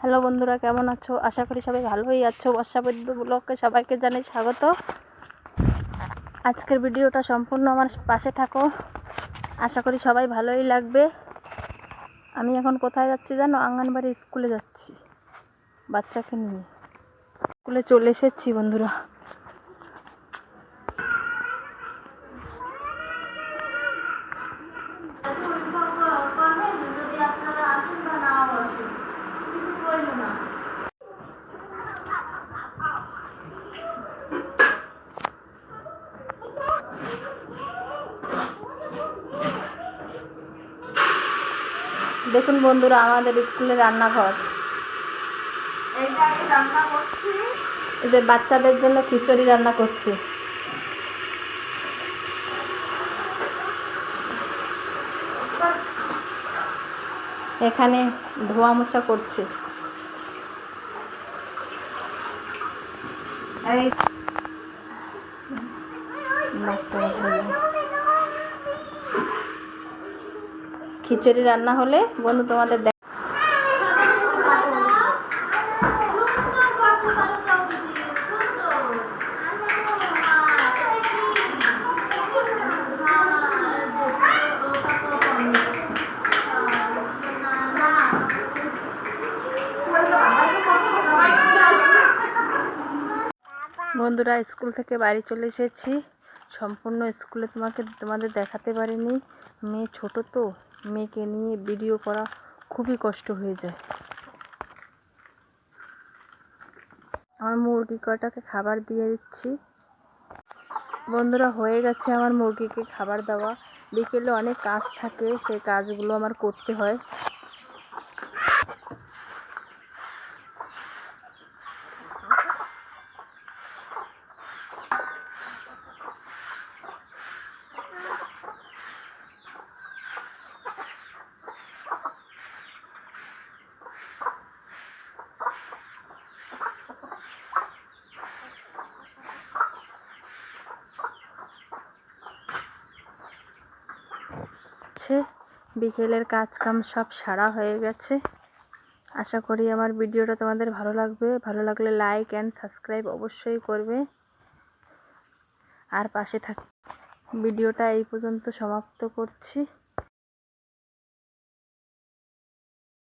Hello বন্ধুরা, কেমন আছো? আশা করি সবাই ভালোই আছো। বর্ষাপদ্য ব্লগে সবাইকে জানাই স্বাগত। আজকের ভিডিওটা সম্পূর্ণ আমার পাশে থাকো, আশা করি সবাই ভালোই লাগবে। আমি এখন কোথায় যাচ্ছি জানো? আঙ্গনবাড়ি স্কুলে যাচ্ছি, বাচ্চাকে নিয়ে স্কুলে চলে এসেছি বন্ধুরা। দেখুন বন্ধুরা, আমাদের স্কুলের রান্নাঘর। এই যে বাচ্চাদের জন্য খিচুড়ি রান্না করছি। এখানে ধোয়া মোছা করছে। খিচুড়ি রান্না হলে বন্ধু তোমাদের বন্ধুরা, স্কুল থেকে বাড়ি চলে এসেছি। সম্পূর্ণ স্কুলে তোমাদের দেখাতে পারিনি। মেয়ে ছোট তো, মেয়েকে নিয়ে ভিডিও করা খুবই কষ্ট হয়ে যায়। আমার মুরগি কটাকে খাবার দিয়ে দিচ্ছি। বন্ধুরা, হয়ে গেছে আমার মুরগিকে খাবার দেওয়া। বিকেলে অনেক কাজ থাকে, সেই কাজগুলো আমার করতে হয়। বিকেলের কাজ কাম সব সারা হয়ে গেছে। আশা করি আমার ভিডিওটা তোমাদের ভালো লাগবে। ভালো লাগলে লাইক অ্যান্ড সাবস্ক্রাইব অবশ্যই করবে, আর পাশে থাক। ভিডিওটা এই পর্যন্ত সমাপ্ত করছি।